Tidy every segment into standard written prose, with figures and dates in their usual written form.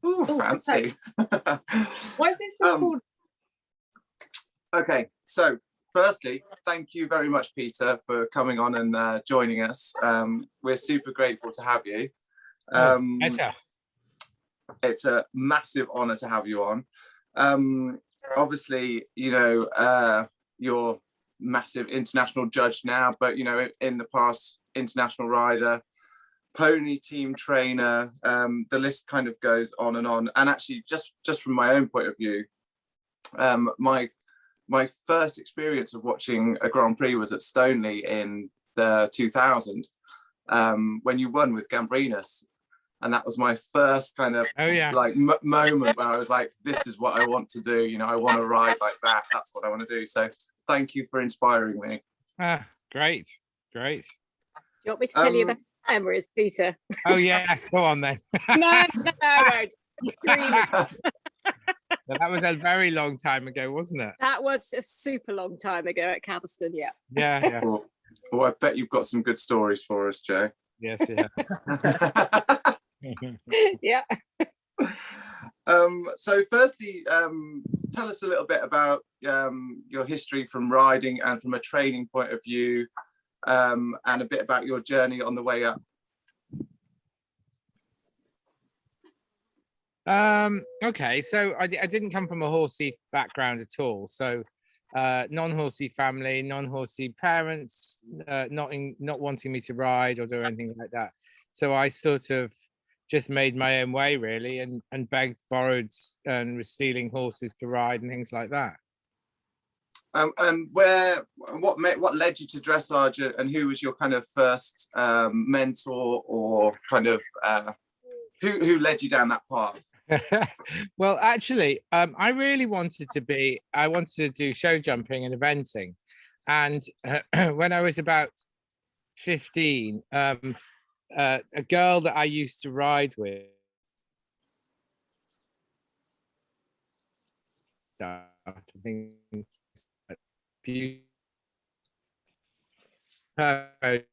Ooh, Oh, fancy. okay. Why is this recorded? Okay, so firstly, thank you very much, Peter, for coming on and joining us. We're super grateful to have you. It's a massive honor to have you on. Obviously, you know, you're massive international judge now, but, you know, in the past, international rider, pony team trainer, the list kind of goes on. And actually, just from my own point of view, my first experience of watching a Grand Prix was at Stoneleigh in the 2000, when you won with Gambrinus. And that was my first kind of moment where I was like, this is what I want to do. You know, I want to ride like that. That's what I want to do. So thank you for inspiring me. Great. Do you want me to tell you about the memories, Peter? Oh, yes. Go on then. No, I won't. That was a very long time ago, wasn't it? That was a super long time ago at Catherston, yeah. Yeah. Well, I bet you've got some good stories for us, Joe. Yes, yeah. Yeah. So firstly, tell us a little bit about your history from riding and from a training point of view, and a bit about your journey on the way up. Okay, so I didn't come from a horsey background at all. So non-horsey family, non-horsey parents, not wanting me to ride or do anything like that. So I sort of just made my own way really, and begged, borrowed, and was stealing horses to ride and things like that. And what led you to dressage, and who was your kind of first mentor, or kind of who led you down that path? Well, actually, I really wanted to do show jumping and eventing, and when I was about 15, a girl that I used to ride with, I think,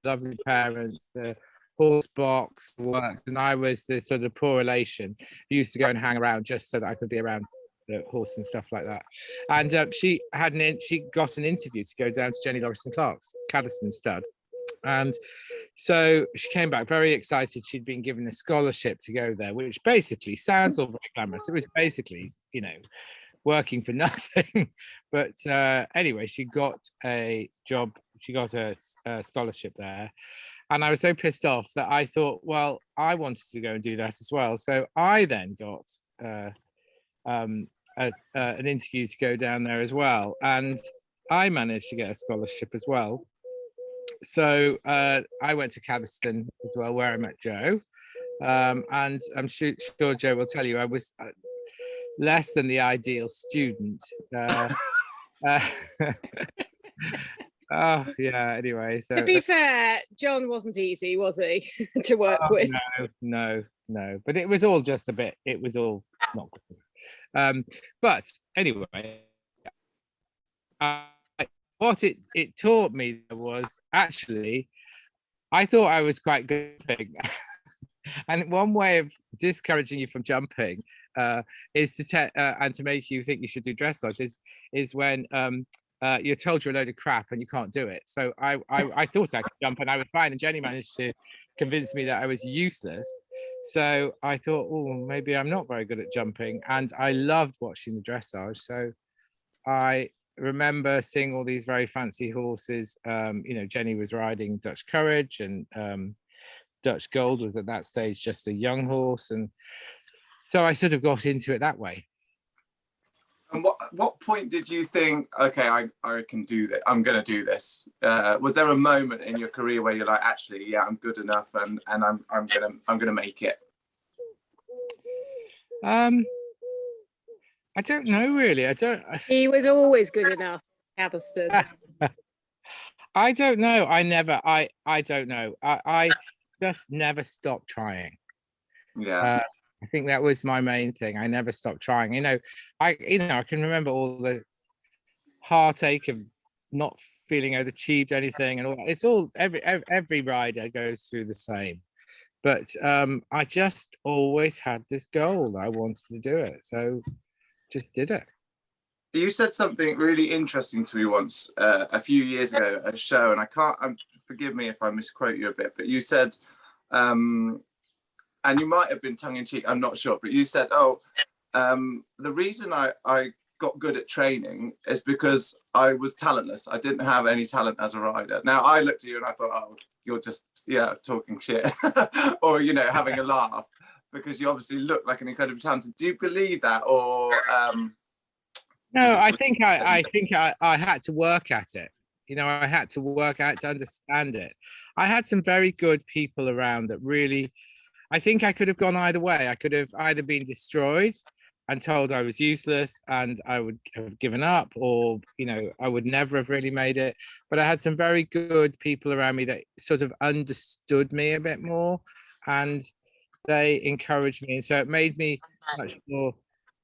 lovely parents, the horse box worked, and I was the sort of poor relation who used to go and hang around just so that I could be around the horse and stuff like that. And she got an interview to go down to Jenny Lauriston Clark's Catherston stud. And so she came back very excited. She'd been given a scholarship to go there, which basically sounds all very glamorous. It was basically, you know, working for nothing. But anyway, she got a job. She got a scholarship there. And I was so pissed off that I thought, well, I wanted to go and do that as well. So I then got an interview to go down there as well. And I managed to get a scholarship as well. So I went to Catherston as well, where I met Joe. And I'm sure Joe will tell you I was less than the ideal student. Oh, yeah, anyway. So, to be fair, John wasn't easy, was he, to work with? No. But it was all just a bit, it was all not good. But anyway, what it taught me was actually, I thought I was quite good at jumping. And one way of discouraging you from jumping is to make you think you should do dressage is when you're told you're a load of crap and you can't do it. So I thought I could jump and I was fine, and Jenny managed to convince me that I was useless. So I thought, oh, maybe I'm not very good at jumping, and I loved watching the dressage. So I remember seeing all these very fancy horses. You know, Jenny was riding Dutch Courage, and Dutch Gold was at that stage just a young horse, and so I sort of got into it that way. And what point did you think, okay, I can do this, I'm going to do this? Was there a moment in your career where you're like, actually, yeah, I'm good enough, and I'm gonna make it? I don't know really. He was always good enough, Catherston. I don't know. I don't know. I just never stopped trying. Yeah. I think that was my main thing. I never stopped trying. I can remember all the heartache of not feeling I'd achieved anything and all that. It's all every rider goes through the same. But I just always had this goal that I wanted to do it, so just did it. You said something really interesting to me once, a few years ago at a show, and I can't, forgive me if I misquote you a bit, but you said, and you might have been tongue-in-cheek, I'm not sure, but you said, the reason I got good at training is because I was talentless. I didn't have any talent as a rider. Now, I looked at you and I thought, oh, you're just, talking shit, or, having a laugh, because you obviously look like an incredibly talented. Do you believe that, or... No, I think I had to work at it. I had to work out to understand it. I had some very good people around that really, I think I could have gone either way. I could have either been destroyed and told I was useless and I would have given up, or, I would never have really made it. But I had some very good people around me that sort of understood me a bit more, and they encouraged me. And so it made me much more,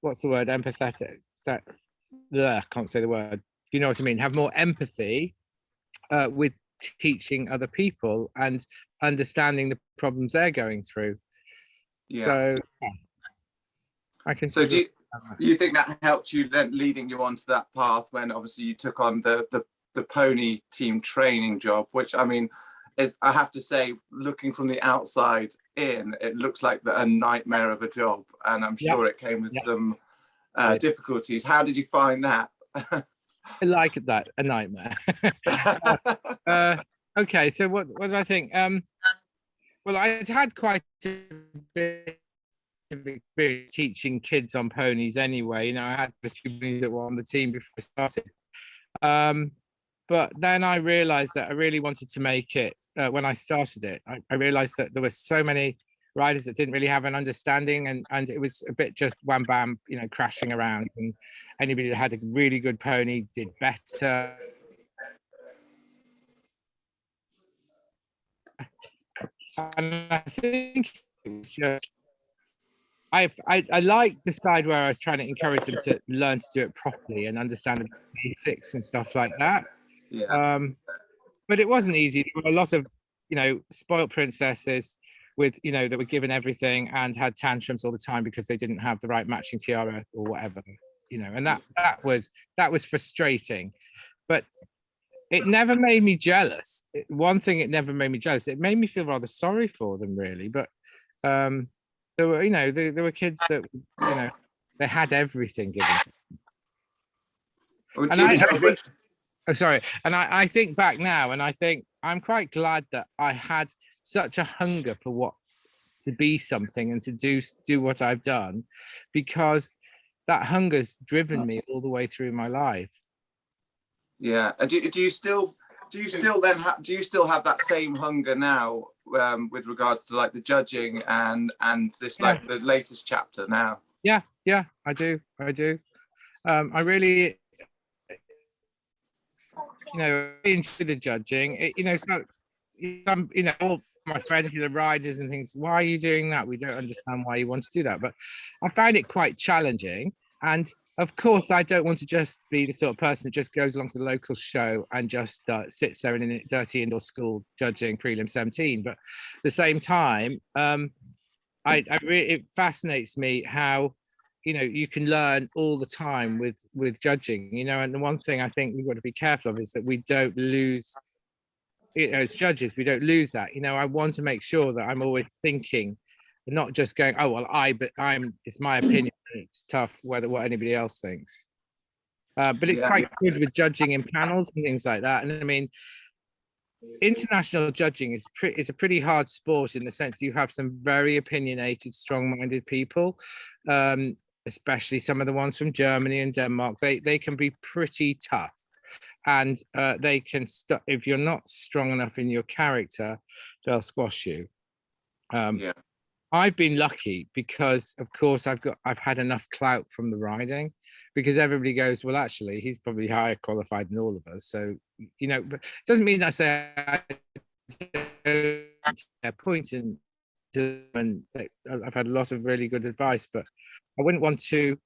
what's the word, empathetic. I can't say the word. You know what I mean? Have more empathy with teaching other people and understanding the problems they're going through. Yeah. So I can. So do you think that helped you then, leading you onto that path when obviously you took on the pony team training job, which I mean is, I have to say, looking from the outside in, it looks like a nightmare of a job, and I'm sure it came with some difficulties. How did you find that? I like that, a nightmare. Okay, so what did I think? Well, I had quite a bit of experience teaching kids on ponies anyway. I had a few ponies that were on the team before I started. But then I realized that I really wanted to make it, when I started it, I realized that there were so many riders that didn't really have an understanding, and it was a bit just wham bam, crashing around, and anybody that had a really good pony did better. And I think it was just, I like the side where I was trying to encourage them to learn to do it properly and understand the basics and stuff like that. Yeah. But it wasn't easy. There were a lot of, spoiled princesses with, that were given everything and had tantrums all the time because they didn't have the right matching tiara or whatever, and that was frustrating. But it never made me jealous. One thing, it never made me jealous. It made me feel rather sorry for them, really. But there were, there were kids that, they had everything given to them. And I think back now, and I think I'm quite glad that I had such a hunger for to be something and to do what I've done, because that hunger's driven me all the way through my life. Yeah. And do you still have that same hunger now, with regards to like the judging and this, like the latest chapter now? Yeah, I do. I really, into the judging. All my friends, the riders and things, why are you doing that? We don't understand why you want to do that. But I find it quite challenging. And of course, I don't want to just be the sort of person that just goes along to the local show and just sits there in a dirty indoor school judging prelim 17. But at the same time, it fascinates me how, you can learn all the time with judging, and the one thing I think we've got to be careful of is that we don't lose, as judges, we don't lose that. I want to make sure that I'm always thinking, not just going, oh, well, it's my opinion. It's tough what anybody else thinks. But it's quite good with judging in panels and things like that. And I mean, international judging is a pretty hard sport, in the sense you have some very opinionated, strong-minded people, especially some of the ones from Germany and Denmark. They can be pretty tough, and they can if you're not strong enough in your character, they'll squash you. I've been lucky because, of course, I've had enough clout from the riding, because everybody goes, well, actually, he's probably higher qualified than all of us. So, but it doesn't mean I say pointing to, and I've had a lot of really good advice, but I wouldn't want to,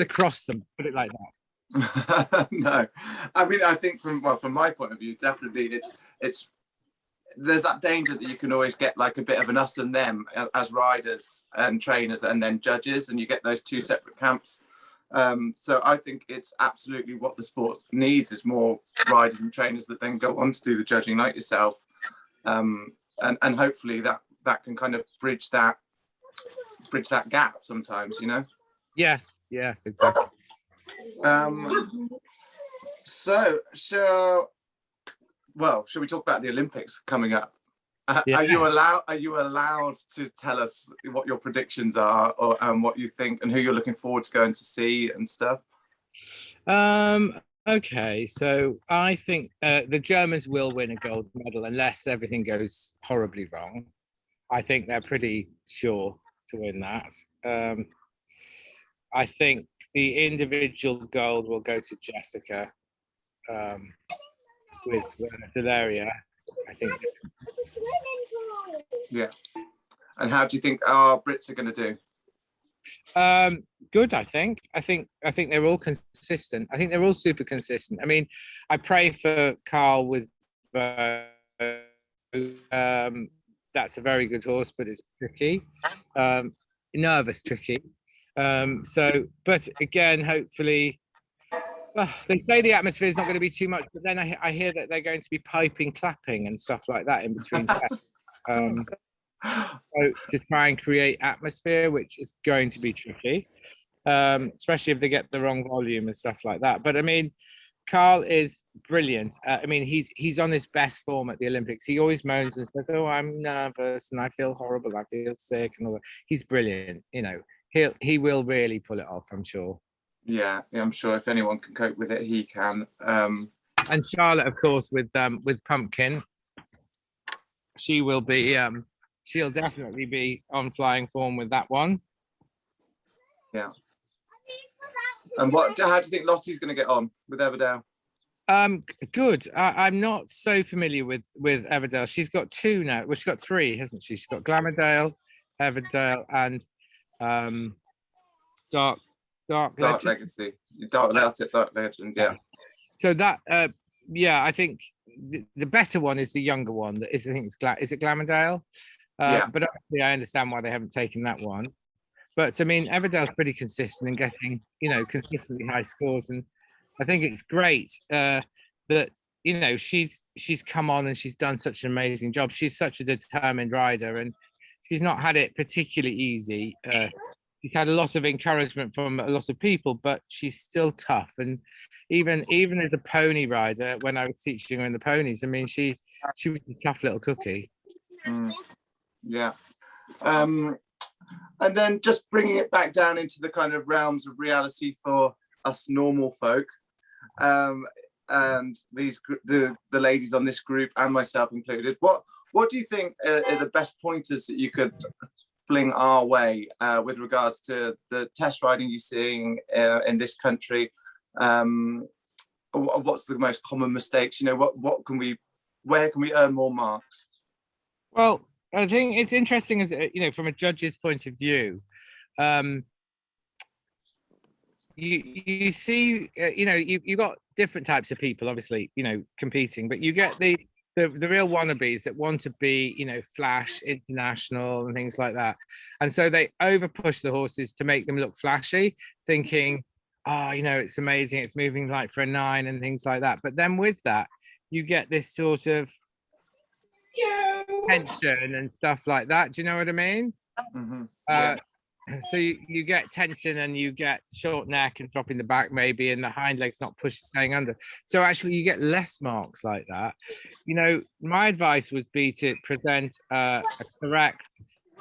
cross them, put it like that. No, I mean, I think from my point of view, definitely there's that danger that you can always get like a bit of an us and them as riders and trainers and then judges, and you get those two separate camps. So I think it's absolutely what the sport needs is more riders and trainers that then go on to do the judging like yourself. And hopefully that can kind of bridge that gap sometimes, you know. Yes, exactly. So shall we talk about the Olympics coming up? Yeah. Are you allowed to tell us what your predictions are, or what you think, and who you're looking forward to going to see and stuff? Okay, so I think the Germans will win a gold medal unless everything goes horribly wrong. I think they're pretty sure to win that. I think the individual gold will go to Jessica with Delaria, I think. Yeah. And how do you think our Brits are going to do? Good, I think. I think they're all consistent. I think they're all super consistent. I mean, I pray for Carl with that's a very good horse, but it's tricky. Nervous, tricky. But again, hopefully, they say the atmosphere is not going to be too much, but then I hear that they're going to be piping, clapping, and stuff like that in between. So to try and create atmosphere, which is going to be tricky, especially if they get the wrong volume and stuff like that. But I mean, Carl is brilliant. I mean, he's on his best form at the Olympics. He always moans and says, "Oh, I'm nervous and I feel horrible. I feel sick," and all that. He's brilliant. You know, he will really pull it off, I'm sure. Yeah, I'm sure if anyone can cope with it, he can. And Charlotte, of course, with Pumpkin, she will be. She'll definitely be on flying form with that one. Yeah. And how do you think Lottie's going to get on with Everdale? Good. I'm not so familiar with Everdale. She's got two now. Well, she's got three, hasn't she? She's got Glamourdale, Everdale, and Dark Legacy. Dark Legend. Yeah. So that I think the better one is the younger one. That is, I think is it Glamourdale? Yeah. But obviously I understand why they haven't taken that one. But I mean, Everdale's pretty consistent in getting, consistently high scores, and I think it's great that she's come on and she's done such an amazing job. She's such a determined rider, and she's not had it particularly easy. She's had a lot of encouragement from a lot of people, but she's still tough. And even as a pony rider, when I was teaching her in the ponies, I mean, she was a tough little cookie. Yeah. And then just bringing it back down into the kind of realms of reality for us normal folk, and the ladies on this group and myself included, what do you think are the best pointers that you could fling our way with regards to the test riding you're seeing in this country? What's the most common mistakes? Where can we earn more marks? Well, I think it's interesting, as from a judge's point of view. You see, you've got different types of people, obviously, competing, but you get the real wannabes that want to be, flash, international and things like that. And so they over push the horses to make them look flashy, thinking, it's amazing, it's moving like for a 9 and things like that. But then with that, you get this sort of tension and stuff like that. Do you know what I mean? Mm-hmm. Yeah. So you get tension and you get short neck and dropping the back maybe, and the hind legs not pushing, staying under. So actually you get less marks like that. My advice would be to present a correct,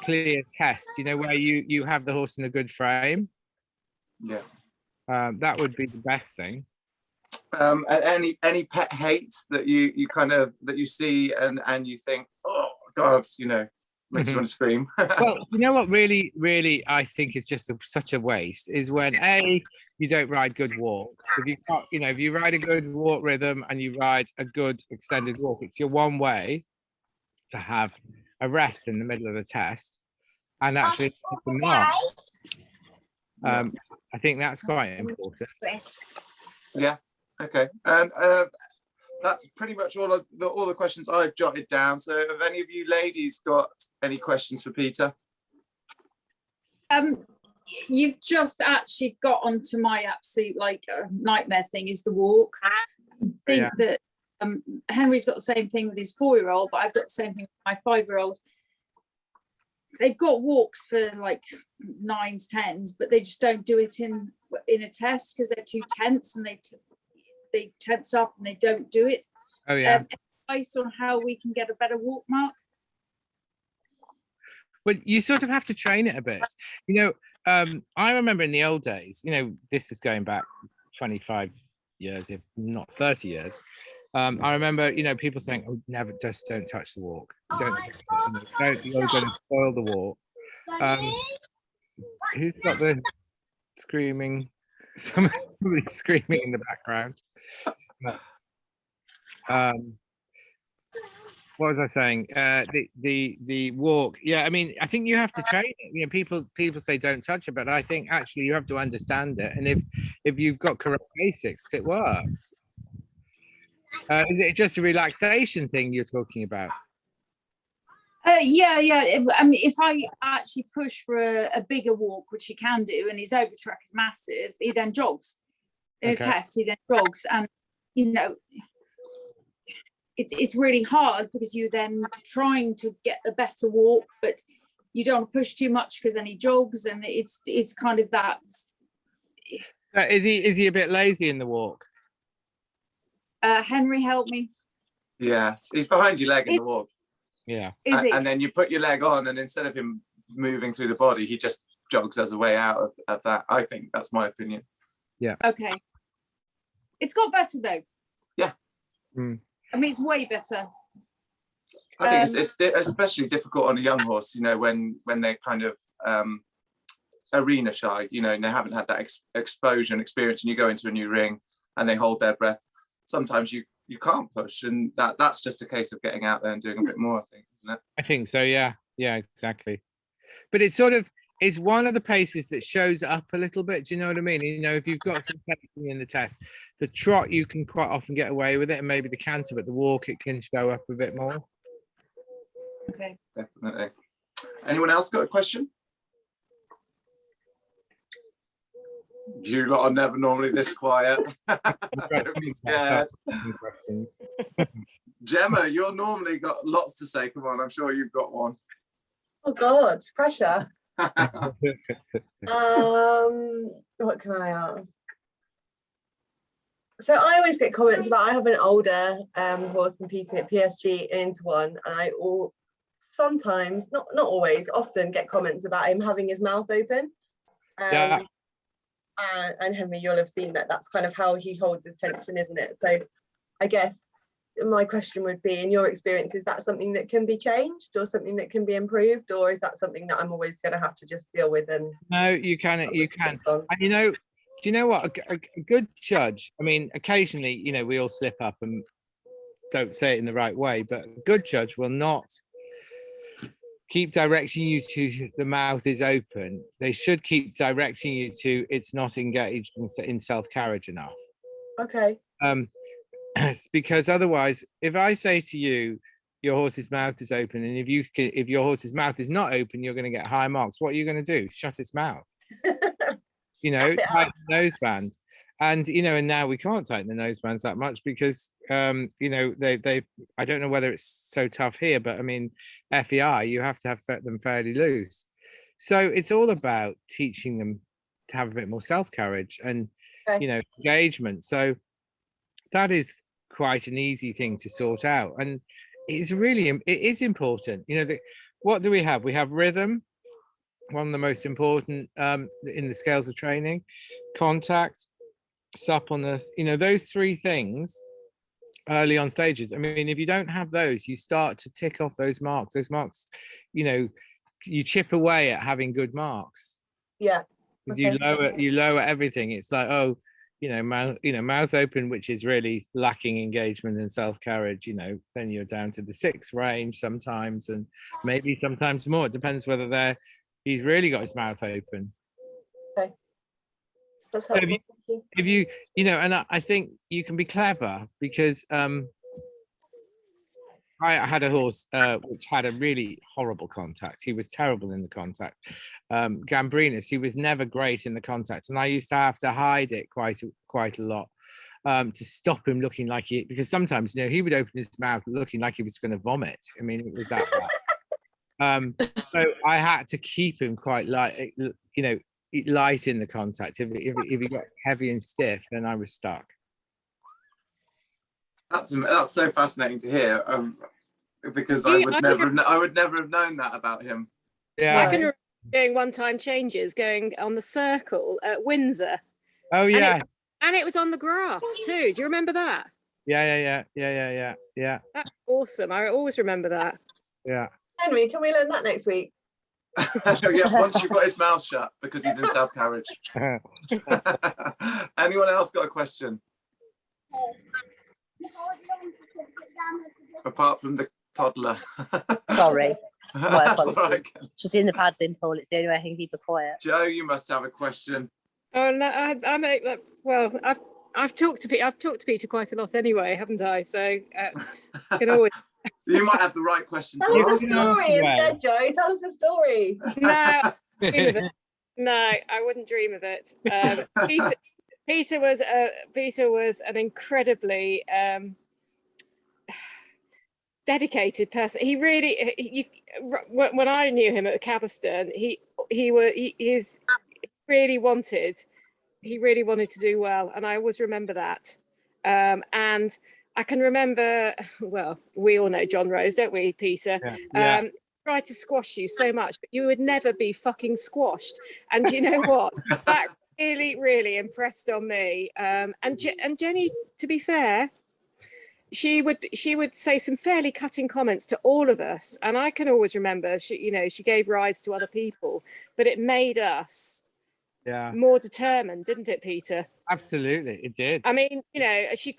clear test, where you have the horse in a good frame. Yeah. That would be the best thing. And any pet hates that you see and you think, oh God, makes you want to scream? Well, what really, really I think is just such a waste is when you don't ride good walk. If you ride a good walk rhythm and you ride a good extended walk, it's your one way to have a rest in the middle of the test and actually hit the mark. I think that's quite important. Yeah. Okay. And that's pretty much all the questions I've jotted down. So have any of you ladies got any questions for Peter? You've just actually got onto my absolute nightmare thing, is the walk. I think that Henry's got the same thing with his 4-year-old, but I've got the same thing with my 5-year-old. They've got walks for like 9s, 10s, but they just don't do it in a test because they're too tense, and they tense up and they don't do it. Oh yeah. Advice on how we can get a better walk, Mark? Well, you sort of have to train it a bit. I remember in the old days, this is going back 25 years, if not 30 years. I remember, people saying, "Oh, never, just don't touch the walk. You're going to spoil the walk." Who's got the screaming? Somebody screaming in the background. What was I saying? The walk. Yeah, I mean, I think you have to train it. People say don't touch it, but I think actually you have to understand it. And if you've got correct basics, it works. Is it just a relaxation thing you're talking about? Yeah. I mean, if I actually push for a bigger walk, which he can do, and his overtrack is massive, he then jogs. In a test, he then jogs, and it's really hard because you're then trying to get a better walk, but you don't want to push too much because then he jogs, and it's kind of that. Is he a bit lazy in the walk? Henry, help me. Yeah, he's behind your leg in the walk. Yeah. And then you put your leg on, and instead of him moving through the body, he just jogs as a way out of that. I think that's my opinion. Yeah. Okay. It's got better though. Yeah. Mm. I mean, it's way better. I think it's especially difficult on a young horse, when they're kind of arena shy, and they haven't had that exposure and experience, and you go into a new ring and they hold their breath. Sometimes you can't push, and that's just a case of getting out there and doing a bit more, I think, isn't it? I think so, yeah, exactly. But it's sort of, it's one of the paces that shows up a little bit. Do you know what I mean? If you've got some testing in the test, the trot you can quite often get away with it, and maybe the canter, but the walk it can show up a bit more. Okay. Definitely. Anyone else got a question? You lot are never normally this quiet. Don't be scared. Gemma, you're normally got lots to say. Come on, I'm sure you've got one. Oh God, pressure. What can I ask? So I always get comments about, I have an older horse competing at PSG and into one, and I sometimes, not always, often get comments about him having his mouth open. Yeah. And Henry, you'll have seen that's kind of how he holds his tension, isn't it? So I guess my question would be, in your experience, is that something that can be changed, or something that can be improved, or is that something that I'm always going to have to just deal with? And no, you can. And do you know what? A good judge, I mean, occasionally, we all slip up and don't say it in the right way, but a good judge will not keep directing you to the mouth is open. They should keep directing you to it's not engaged in self-carriage enough. Okay. Because otherwise, if I say to you, your horse's mouth is open, and if your horse's mouth is not open, you're going to get high marks. What are you going to do? Shut its mouth. Tighten the noseband. And and now we can't tighten the nosebands that much because they I don't know whether it's so tough here, but I mean FEI, you have to have them fairly loose. So it's all about teaching them to have a bit more self-carriage and engagement. So that is quite an easy thing to sort out, and it is important. What do we have? We have rhythm, one of the most important in the scales of training, contact, suppleness, those three things early on stages. I mean, if you don't have those, you start to tick off those marks. You chip away at having good marks. Yeah. Okay. You lower everything. It's like, mouth open, which is really lacking engagement and self-carriage, then you're down to the 6 range sometimes, and maybe sometimes more. It depends whether he's really got his mouth open. Okay. That's So helpful. Thank you. if you know, and I think you can be clever because I had a horse which had a really horrible contact. He was terrible in the contact. Gambrinus, he was never great in the contact, and I used to have to hide it quite a lot to stop him looking like because sometimes he would open his mouth looking like he was going to vomit. I mean, it was that bad. So I had to keep him quite light, light in the contact. If he got heavy and stiff, then I was stuck. That's so fascinating to hear. Because I would never have known that about him. Yeah. I can remember doing one-time changes, going on the circle at Windsor. Oh yeah. And it was on the grass too. Do you remember that? Yeah. That's awesome. I always remember that. Yeah. Henry, can we learn that next week? Yeah, once you've got his mouth shut because he's in self-carriage. Anyone else got a question? Apart from the toddler. Sorry. That's all right. She's in the paddling pool. It's the only way I can keep her quiet. Joe, you must have a question. Oh no, I make that. Well, I've talked to Peter quite a lot anyway, haven't I? So you can always. You might have the right question to Tell us ask. a story instead, Joe. Tell us a story. No, I wouldn't dream of it. Peter was an incredibly dedicated person. He really, when I knew him at Caverstone, he really wanted to do well, and I always remember that. And I can remember, well, we all know John Rose, don't we, Peter? Yeah. Tried to squash you so much, but you would never be fucking squashed. And you know what? That really impressed on me. And Jenny, to be fair, she would say some fairly cutting comments to all of us, and I can always remember she gave rise to other people, but it made us more determined, didn't it, Peter? Absolutely, it did. I mean, she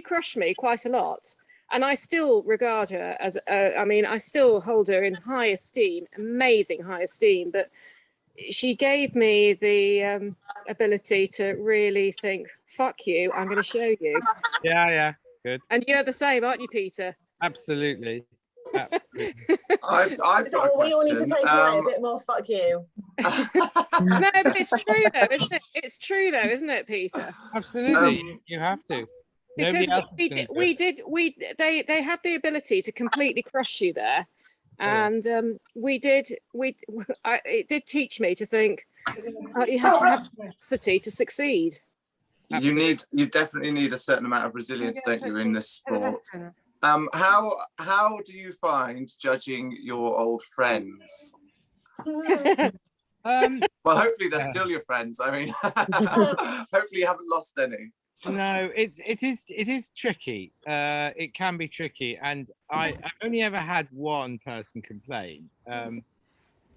crushed me quite a lot, and I still regard her as I still hold her in high esteem, amazing high esteem, but she gave me the ability to really think, fuck you, I'm going to show you. Yeah, good. And you're the same, aren't you, Peter? Absolutely. I've got a question. We all need to take away a bit more fuck you. No, but it's true though, isn't it? It's true though, isn't it, Peter? Absolutely, you have to. Because they had the ability to completely crush you there, and it did teach me to think you have to have capacity to succeed. You definitely need a certain amount of resilience, don't you, in this sport? How do you find judging your old friends? Well, hopefully they're still your friends. I mean, hopefully you haven't lost any. No, it is tricky. It can be tricky, and I've only ever had one person complain, and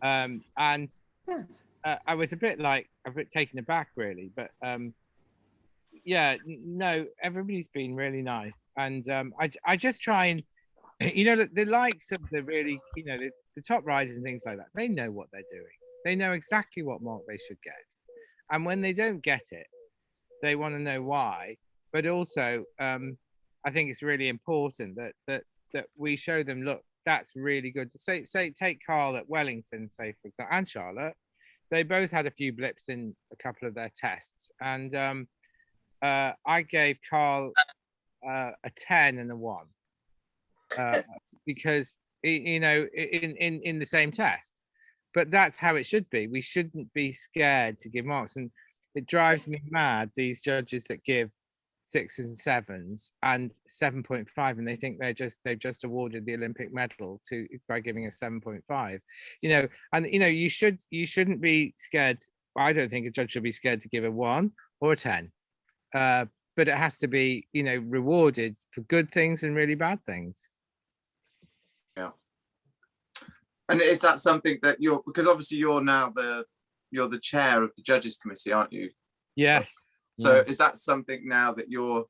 I was a bit taken aback, really. But no, everybody's been really nice, and I just try and the likes of the really the top riders and things like that. They know what they're doing. They know exactly what mark they should get, and when they don't get it, they want to know why. But also, I think it's really important that we show them, look, that's really good. Say take Carl at Wellington, say for example, and Charlotte. They both had a few blips in a couple of their tests, and I gave Carl a 10 and a 1 because in the same test. But that's how it should be. We shouldn't be scared to give marks, and it drives me mad, these judges that give 6s and 7s and 7.5, and they think they've just awarded the Olympic medal by giving a 7.5. You shouldn't be scared. I don't think a judge should be scared to give a 1 or a 10. But it has to be, rewarded for good things and really bad things. Yeah. And is that something that because obviously you're the chair of the judges committee, aren't you? Yes. So is that something now that you're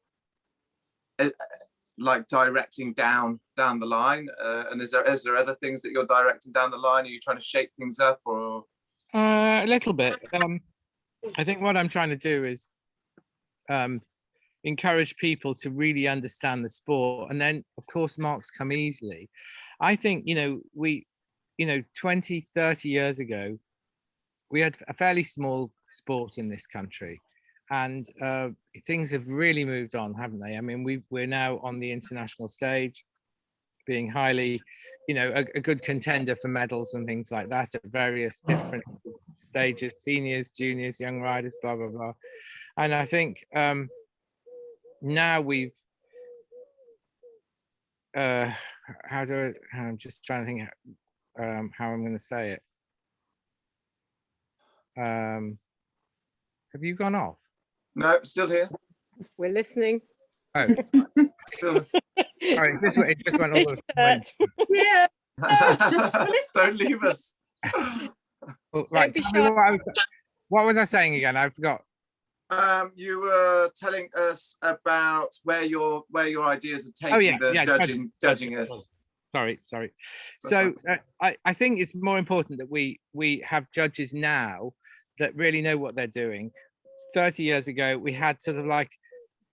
like directing down the line? And is there other things that you're directing down the line? Are you trying to shake things up or? A little bit. I think what I'm trying to do is encourage people to really understand the sport, and then of course marks come easily. I think, you know, 20, 30 years ago, we had a fairly small sport in this country, and things have really moved on, haven't they? I mean, we're now on the international stage, being highly, you know, a good contender for medals and things like that at various different stages, seniors, juniors, young riders, blah, blah, blah. And I think now we've, I'm just trying to think how I'm going to say it. Have you gone off? No, still here. We're listening. Oh, Still. sorry, it just went all Dish the dirt. Yeah. Don't leave us. well, right, be tell me what was I saying again? I forgot. You were telling us about where your ideas are taking yeah, the yeah, judging us. Sorry. So I think it's more important that we have judges now that really know what they're doing. 30 years ago, we had sort of like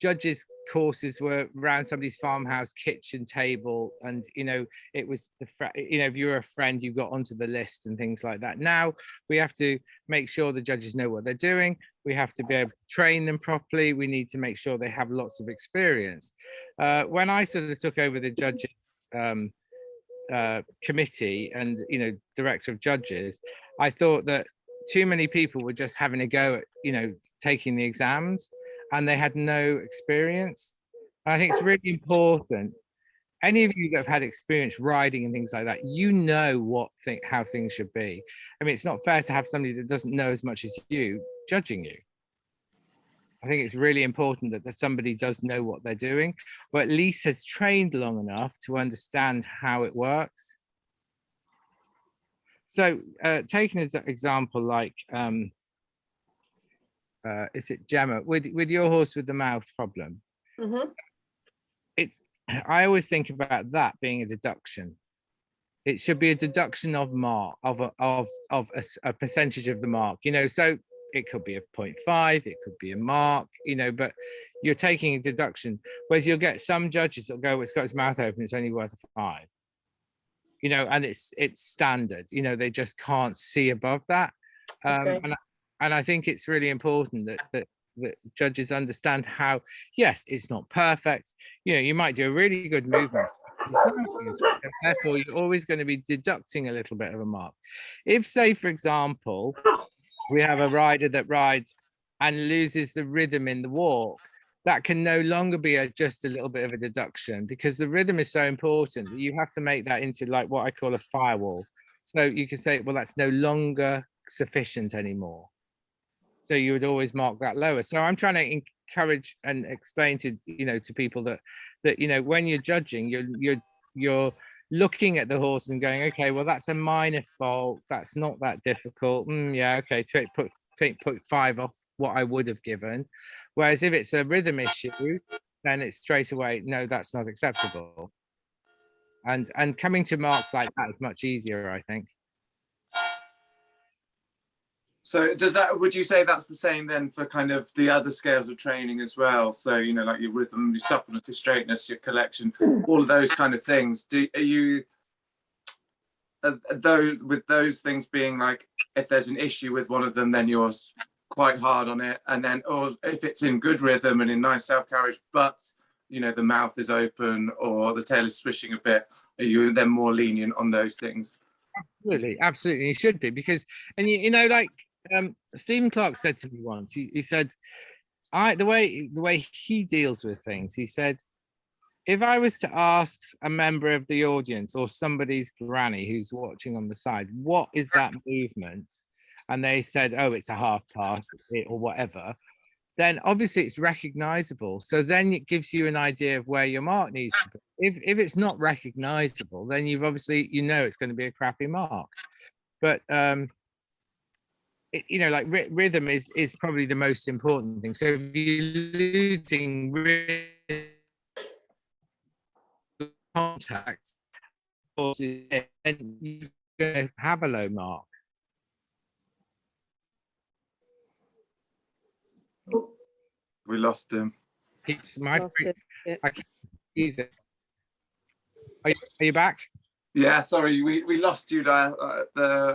judges courses were around somebody's farmhouse kitchen table, and you know, it was you know, if you were a friend, you got onto the list and things like that. Now we have to make sure the judges know what they're doing. We have to be able to train them properly. We need to make sure they have lots of experience. When I sort of took over the judges committee and, you know, director of judges, I thought that too many people were just having a go at, you know, taking the exams, and they had no experience. And I think it's really important. Any of you that have had experience riding and things like that, you know how things should be. I mean, it's not fair to have somebody that doesn't know as much as you judging you. I think it's really important that somebody does know what they're doing, or at least has trained long enough to understand how it works. So taking an example like, is it Gemma, with your horse with the mouth problem? Mm-hmm. I always think about that being a deduction. It should be a deduction of a percentage of the mark, you know. So it could be a 0.5, it could be a mark, you know, but you're taking a deduction. Whereas you'll get some judges that'll go, it's got its mouth open, it's only worth a 5, you know, and it's standard, you know, they just can't see above that. Okay. And I think it's really important that judges understand how, yes, it's not perfect. You know, you might do a really good movement, so therefore you're always going to be deducting a little bit of a mark. If, say, for example, we have a rider that rides and loses the rhythm in the walk, that can no longer be just a little bit of a deduction, because the rhythm is so important that you have to make that into like what I call a firewall. So you can say, well, that's no longer sufficient anymore. So you would always mark that lower. So I'm trying to encourage and explain to, you know, to people that you know, when you're judging, you're looking at the horse and going, okay, well, that's a minor fault, that's not that difficult. Yeah, okay, put 5 off what I would have given. Whereas if it's a rhythm issue, then it's straight away, no, that's not acceptable. And coming to marks like that is much easier, I think. So would you say that's the same then for kind of the other scales of training as well? So, you know, like your rhythm, your suppleness, your straightness, your collection, all of those kind of things. Though with those things being like, if there's an issue with one of them, then you're quite hard on it. And then, or if it's in good rhythm and in nice self-carriage, but, you know, the mouth is open or the tail is swishing a bit, are you then more lenient on those things? Absolutely, you should be, because, and you know, like Stephen Clark said to me once, he said, the way he deals with things, he said, if I was to ask a member of the audience or somebody's granny who's watching on the side, what is that movement? And they said, oh, it's a half pass or whatever, then obviously it's recognizable. So then it gives you an idea of where your mark needs to be. If it's not recognizable, then you've obviously, you know, it's going to be a crappy mark. But you know, like rhythm is probably the most important thing. So if you're losing rhythm, contact, then you're going to have a low mark. We lost him. Lost it, yeah. I can't use it. Are you back? Yeah, sorry, we lost you there.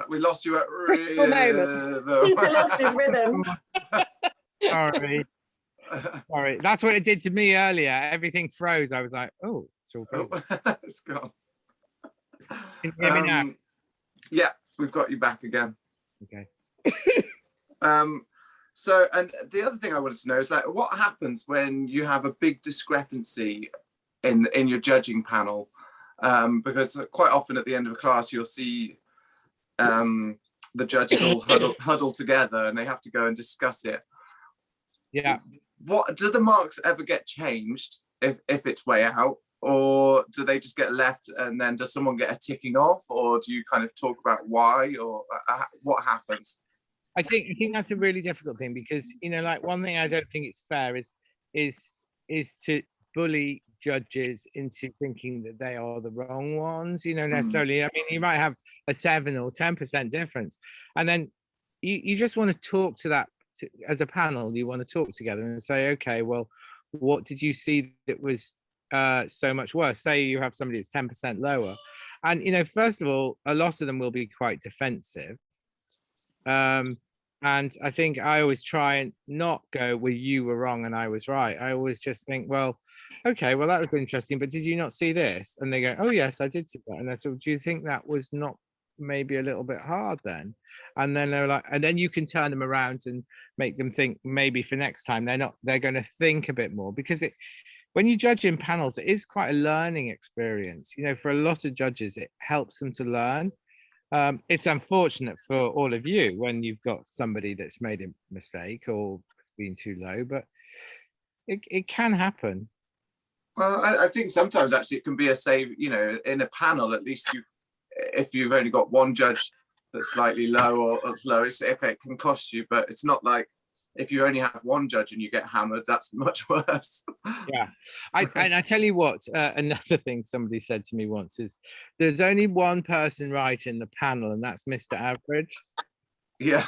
We lost you at Critical moment. Peter lost his rhythm. Sorry. Sorry. That's what it did to me earlier. Everything froze. I was like, oh, it's all frozen. It's gone. Can you hear me now? Yeah, we've got you back again. Okay. So, and the other thing I wanted to know is like, what happens when you have a big discrepancy in your judging panel? Because quite often at the end of a class, you'll see the judges all huddle together, and they have to go and discuss it. Yeah. What do the marks ever get changed if it's way out, or do they just get left, and then does someone get a ticking off, or do you kind of talk about why, or what happens? I think that's a really difficult thing, because like one thing I don't think it's fair is to bully judges into thinking that they are the wrong ones, necessarily. I mean, you might have a 7 or 10% difference, and then you just want to talk to that as a panel. You want to talk together and say, okay, well, what did you see that was so much worse? Say you have somebody that's 10% lower, and first of all, a lot of them will be quite defensive. And I think I always try and not go, well, you were wrong and I was right. I always just think, well, okay, well, that was interesting, but did you not see this? And they go, oh, yes, I did see that. And I said, do you think that was not maybe a little bit hard then? And then they're like, and then you can turn them around and make them think maybe for next time they're going to think a bit more, because when you judge in panels, it is quite a learning experience. For a lot of judges, it helps them to learn. It's unfortunate for all of you when you've got somebody that's made a mistake or it's been too low, but it can happen. Well, I think sometimes actually it can be a save, in a panel, at least if you've only got one judge that's slightly low or low, it can cost you, but it's not like if you only have one judge and you get hammered, that's much worse. Yeah. And I tell you what, another thing somebody said to me once is there's only one person right in the panel, and that's Mr. Average. Yeah.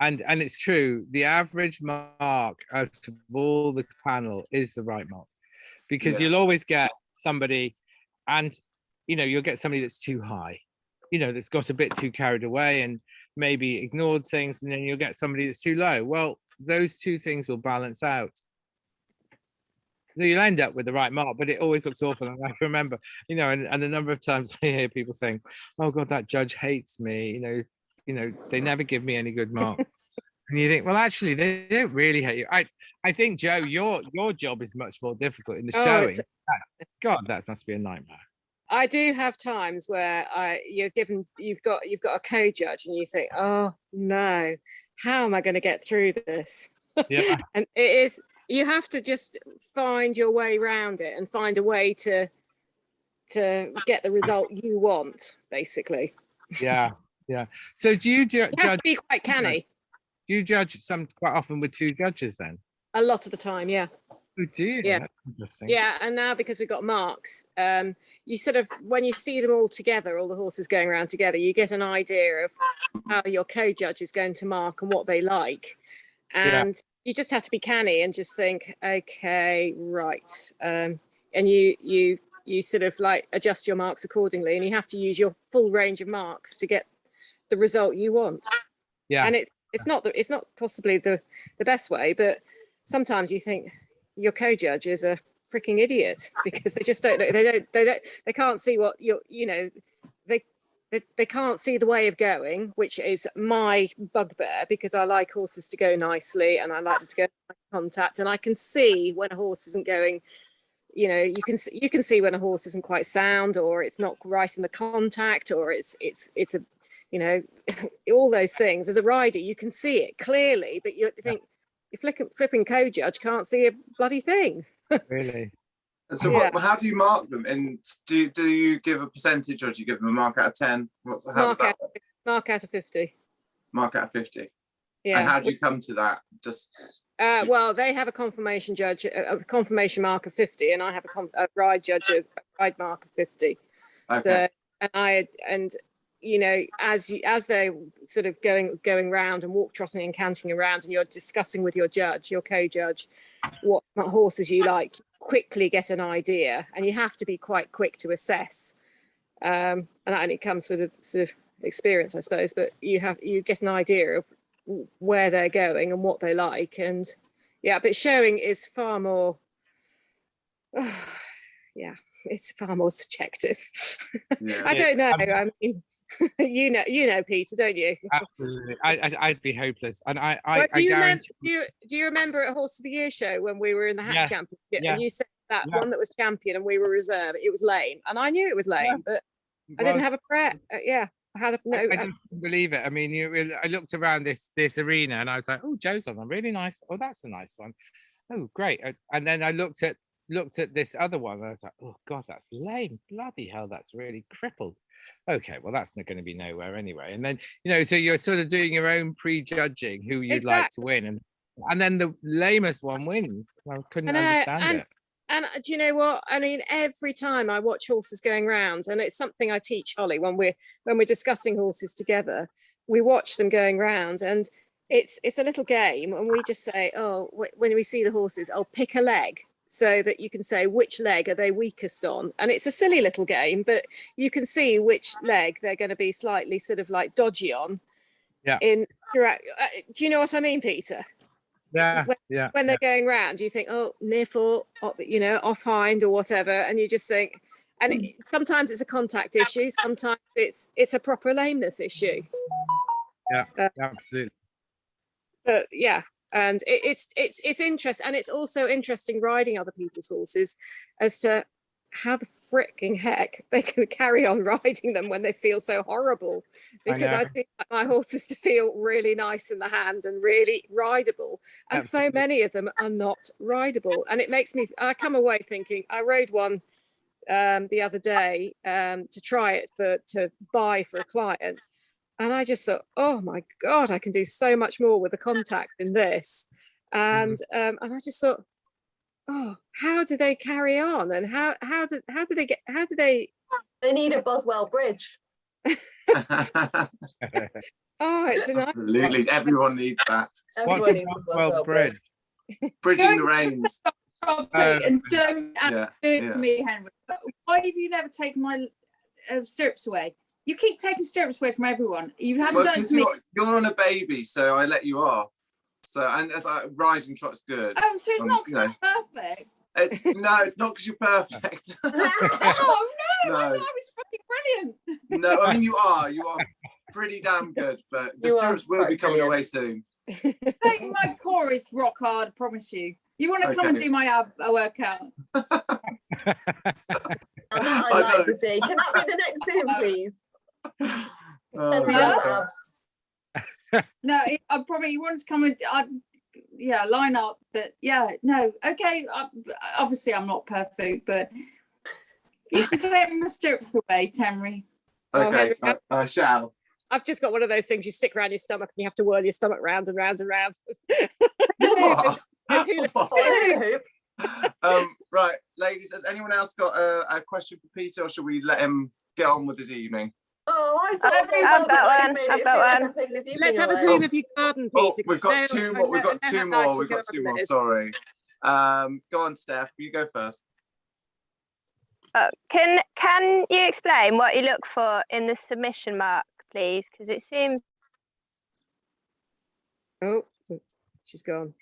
And it's true. The average mark out of all the panel is the right mark, because you'll always get somebody, and you'll get somebody that's too high, that's got a bit too carried away and maybe ignored things, and then you'll get somebody that's too low. Well, those two things will balance out. So you'll end up with the right mark, but it always looks awful. And I remember, and a number of times I hear people saying, oh God, that judge hates me. They never give me any good marks. And you think, well, actually, they don't really hate you. I think, Joe, your job is much more difficult in the showing. God, that must be a nightmare. I do have times where you've got a co-judge and you think, oh no, how am I going to get through this? Yeah. And it is, you have to just find your way around it and find a way to get the result you want, basically. Yeah. So do you You have to be quite canny. Do you judge quite often with two judges then? A lot of the time, yeah. Oh, do you? Yeah. That's interesting. Yeah, and now because we've got marks, you sort of, when you see them all together, all the horses going around together, you get an idea of how your co-judge is going to mark and what they like. And you just have to be canny and just think, okay, right. And you sort of like adjust your marks accordingly, and you have to use your full range of marks to get the result you want. Yeah. And it's not possibly the best way, but sometimes you think your co-judge is a freaking idiot because they just they can't see what they can't see the way of going, which is my bugbear, because I like horses to go nicely and I like them to go in contact, and I can see when a horse isn't going, you can see when a horse isn't quite sound, or it's not right in the contact, or it's a all those things. As a rider, you can see it clearly, but you think your flipping co-judge can't see a bloody thing. Really? And so how do you mark them? And do you give a percentage, or do you give them a mark out of 10? Mark out of 50. Mark out of 50. Yeah. And how do you come to that? Well, they have a confirmation judge, a confirmation mark of 50, and I have a ride judge, a ride mark of 50. Okay. So, and you know, as they're sort of going round and walk trotting and canting around, and you're discussing with your judge, your co-judge, what horses you like, quickly get an idea, and you have to be quite quick to assess. And that only comes with a sort of experience, I suppose, but you get an idea of where they're going and what they like. And yeah, but showing is far more yeah, it's far more subjective. Yeah. I don't know. I mean, you know, Peter, don't you? Absolutely. I'd be hopeless. And I Do you guarantee. remember at Horse of the Year show when we were in the Hack Yes, Championship, yes, and you said that yeah. one that was champion and we were reserve, it was lame, and I knew it was lame, Yeah. but I didn't have a prayer. Yeah, I had a no. I just couldn't believe it. I mean, I looked around this arena and I was like, oh, Joe's on a really nice. Oh, that's a nice one. Oh, great. And then I looked at this other one and I was like, oh God, that's lame. Bloody hell, that's really crippled. Okay, well, that's not going to be nowhere anyway. And then, you know, so you're sort of doing your own prejudging who you'd like to win, and then the lamest one wins. I couldn't understand it. And do you know what? I mean, every time I watch horses going round, and it's something I teach Holly when we're discussing horses together, we watch them going round, and it's a little game, and we just say, oh, when we see the horses, I'll pick a leg, so that you can say which leg are they weakest on. And it's a silly little game, but you can see which leg they're going to be slightly sort of like dodgy on. Yeah. Do you know what I mean, Peter? Yeah, when they're going round, you think, oh, near foot, you know, off hind or whatever, and you just think, and sometimes it's a contact issue, sometimes it's a proper lameness issue. Yeah, absolutely. But yeah, and it's interesting, and it's also interesting riding other people's horses as to how the fricking heck they can carry on riding them when they feel so horrible, because I think my horses to feel really nice in the hand and really rideable, and Absolutely. So many of them are not rideable, and it makes me, I come away thinking, I rode one the other day to try it to buy for a client, and I just thought, oh my God, I can do so much more with the contact in this, and I just thought, oh, how do they carry on, and how do they need a Boswell bridge. Oh, it's an absolutely, everyone needs that. Everyone needs a Boswell bridge. Bridging the reins. And don't do it to me, Henry. But why have you never taken my stirrups away? You keep taking stirrups away from everyone. You haven't done it to me. You're on a baby, so I let you off. So, and as rise and trot's good. Oh, so it's not because I'm perfect. It's not because you're perfect. Oh no, I was fucking brilliant. No, I mean you are pretty damn good, but the stirrups will be coming away soon. My core is rock hard, I promise you. You want to come and do my ab workout? I'd like to see. Can that be the next Zoom, please? Abs. No, I probably, you want to come and line up, but no, okay. Obviously, I'm not perfect, but you can take my stirrups away, Temry. Okay, I shall. I've just got one of those things you stick around your stomach and you have to whirl your stomach round and round and round. Right, ladies, has anyone else got a question for Peter, or should we let him get on with his evening? Oh, I thought I've got one. Let's have a Zoom of your garden, Peter. We've got two more. We've got two more. Sorry. Go on, Steph. You go first. Can you explain what you look for in the submission mark, please? Because it seems. Oh, she's gone.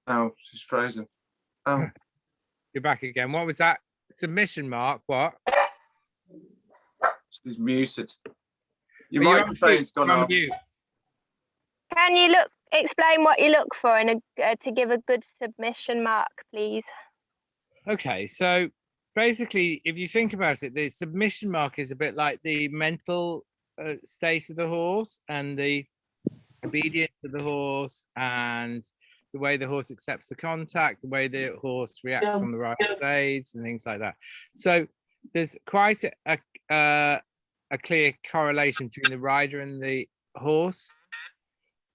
Oh, she's frozen. Oh, you're back again. What was that? Submission mark? What? She's muted. Your microphone's gone off. Can you explain what you look for to give a good submission mark, please? Okay, so basically, if you think about it, the submission mark is a bit like the mental state of the horse and the obedience of the horse and the way the horse accepts the contact, the way the horse reacts from the rider's aids and things like that. So there's quite a clear correlation between the rider and the horse.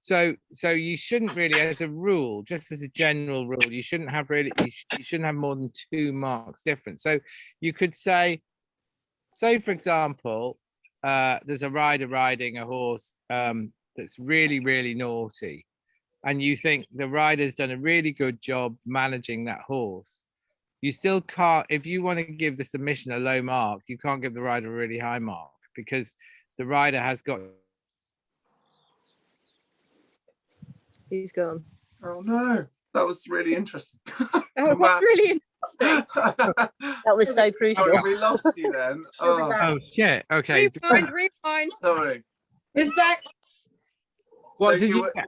So you shouldn't really, as a rule, just as a general rule, you shouldn't have more than 2 marks difference. So you could say for example, there's a rider riding a horse that's really, really naughty, and you think the rider's done a really good job managing that horse, you still can't, if you want to give the submission a low mark, you can't give the rider a really high mark, because the rider has got. He's gone. Oh no, that was really interesting. Oh, Wow. really interesting. That was so crucial. Oh, we lost you then. Oh, Oh shit. Okay. Rewind. sorry. It's back. What So did you get?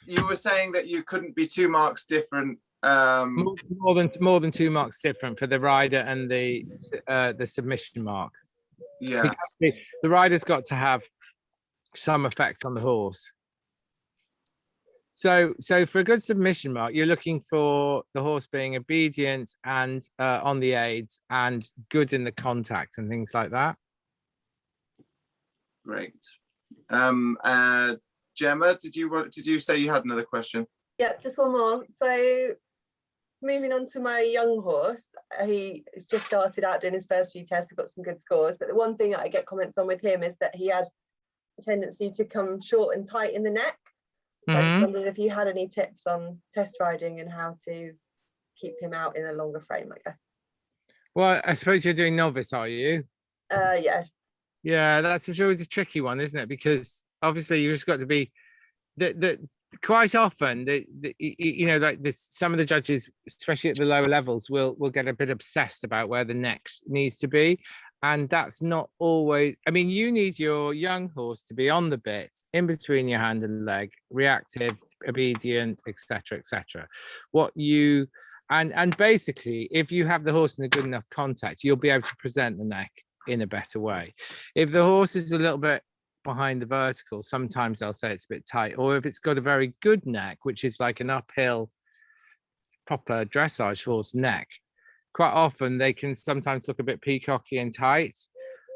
you were saying that you couldn't be 2 marks different. More than 2 marks different for the rider and the submission mark. Yeah. Because the rider's got to have some effect on the horse. So for a good submission mark, you're looking for the horse being obedient and on the aids and good in the contact and things like that. Great. Gemma, did you say you had another question? Yep, just one more. So moving on to my young horse, he has just started out doing his first few tests, got some good scores, but the one thing that I get comments on with him is that he has a tendency to come short and tight in the neck. So I just wondered if you had any tips on test riding and how to keep him out in a longer frame, I guess. Well, I suppose you're doing novice, are you? Yeah. Yeah, that's always a tricky one, isn't it? Because obviously you've just got to be quite often you know, like this, some of the judges, especially at the lower levels, will get a bit obsessed about where the neck needs to be, and that's not always. I mean, you need your young horse to be on the bit, in between your hand and leg, reactive, obedient, etc., etc. What you and basically, if you have the horse in a good enough contact, you'll be able to present the neck in a better way. If the horse is a little bit behind the vertical, sometimes they'll say it's a bit tight, or if it's got a very good neck, which is like an uphill proper dressage horse neck, quite often they can sometimes look a bit peacocky and tight.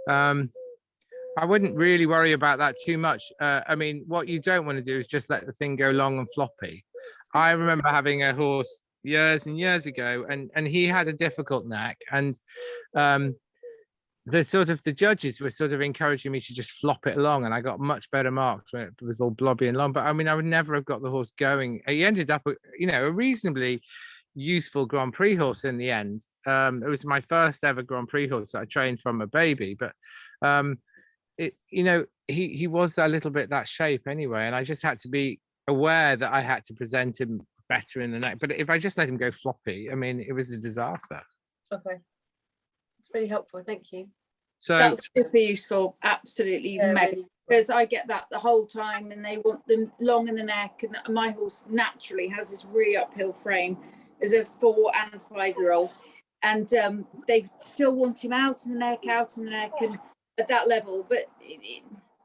I wouldn't really worry about that too much. I mean, what you don't want to do is just let the thing go long and floppy. I remember having a horse years and years ago, and he had a difficult neck, and the judges were sort of encouraging me to just flop it along, and I got much better marks when it was all blobby and long. But I mean, I would never have got the horse going. He ended up, you know, a reasonably useful Grand Prix horse in the end. It was my first ever Grand Prix horse that I trained from a baby, but you know, he was a little bit that shape anyway, and I just had to be aware that I had to present him better in the neck. But if I just let him go floppy, I mean, it was a disaster. Okay. It's really helpful, thank you. So That's super useful, absolutely mega. Really. Because I get that the whole time, and they want them long in the neck, and my horse naturally has this really uphill frame as a 4 and 5-year-old, and they still want him out in the neck, and at that level. But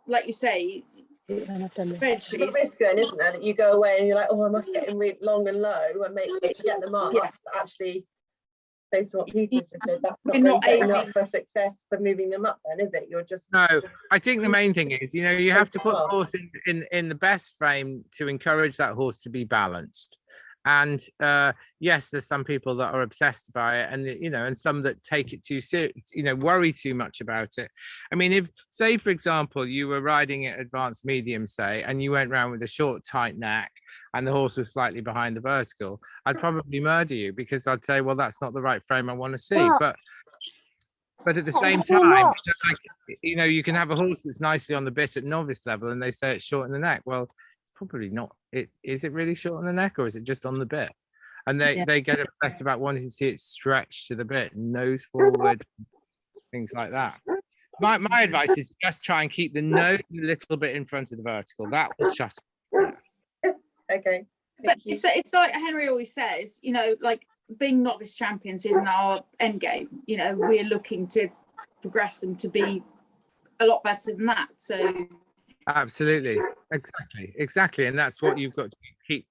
like you say, eventually, It's a risk then, isn't there? That you go away and you're like, oh, I must get him really long and low and make to get the marks. Yeah. But actually, based on what Peter's just said, that's We're not not going to aiming. up for success for moving them up then, is it? You're just no, I think the main thing is, you know, you have to put the horse in the best frame to encourage that horse to be balanced. And yes, there's some people that are obsessed by it, and you know, and some that take it too serious, you know, worry too much about it. I mean, if, say, for example, you were riding at advanced medium, say, and you went around with a short, tight neck, and the horse was slightly behind the vertical, I'd probably murder you, because I'd say, well, that's not the right frame I want to see. But at the same time, like, you know, you can have a horse that's nicely on the bit at novice level, and they say it's short in the neck. Well, it's probably not. Is it really short on the neck, or is it just on the bit? And they get obsessed about wanting to see it stretch to the bit, nose forward, things like that. My advice is just try and keep the nose a little bit in front of the vertical. That will shut it. okay. But it's like Henry always says, you know, like being novice champions isn't our end game. You know, we're looking to progress them to be a lot better than that. So absolutely, exactly, and that's what you've got to keep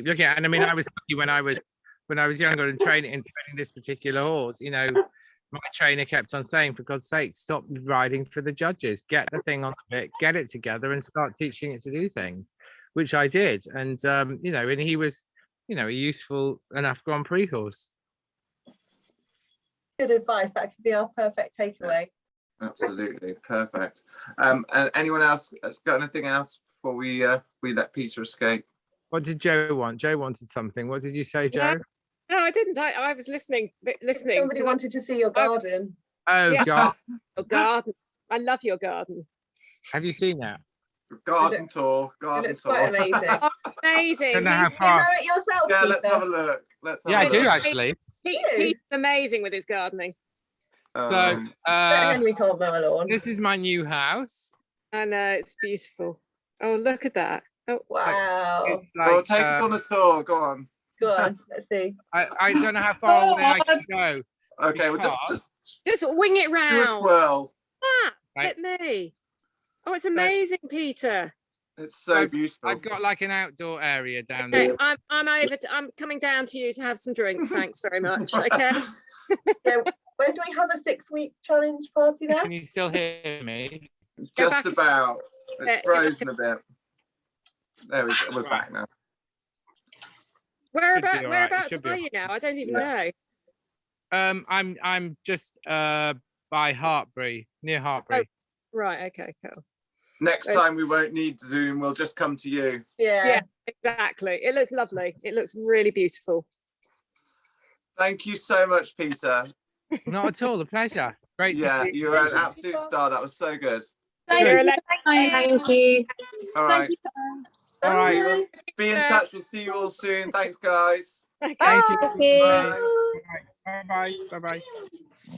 looking at. And I mean, I was lucky when I was younger and training this particular horse. You know, my trainer kept on saying, for God's sake, stop riding for the judges, get the thing on the bit, get it together, and start teaching it to do things, which I did. And you know, and he was, you know, a useful enough Grand Prix horse. Good advice. That could be our perfect takeaway. Absolutely perfect. And anyone else has got anything else before we let Peter escape? What did Joe want? Joe wanted something. What did you say, Joe? No, I didn't. I was listening. Somebody 'cause wanted to see your garden. Oh, Yeah. God. your garden. I love your garden. Have you seen that? Garden tour. It Garden looks tour. quite amazing. Amazing. Don't know how He's, Do you far. know it yourself, Yeah, Peter? let's have a look. Let's have Yeah, a I do look. actually. he's amazing with his gardening. So, Bet Henry can't mow a lawn. this is my new house. I know, it's beautiful. Oh, look at that. Oh, Wow. It's Well, like, take us on a tour. Go on. Go on, let's see. I don't know how far away I can go. Okay, well, just just wing it do a round. twirl. Ah, Right. flip me. Oh, it's amazing, Peter. It's so beautiful. I've got like an outdoor area down Okay, there. I'm coming down to you to have some drinks. Thanks very much. Okay. Yeah, when do we have a 6-week challenge party there? Can you still hear me? Just back. about. It's Yeah, frozen a bit. There we go. We're back now. Should be all right. It Whereabouts should be are all you now? I don't even Yeah. know. I'm just by Hartbury, near Hartbury. Right. Okay. Cool. Next time we won't need Zoom. We'll just come to you. Yeah. Exactly. It looks lovely. It looks really beautiful. Thank you so much, Peter. Not at all. A pleasure. Great. Yeah, To see you. you're an absolute star. That was so good. Thank You're you. a Thank you. All Thank right. you. All right. Bye. Be in touch. We'll see you all soon. Thanks, guys. Okay. Thank you. Thank you. Bye. Bye. Bye. Bye. Bye.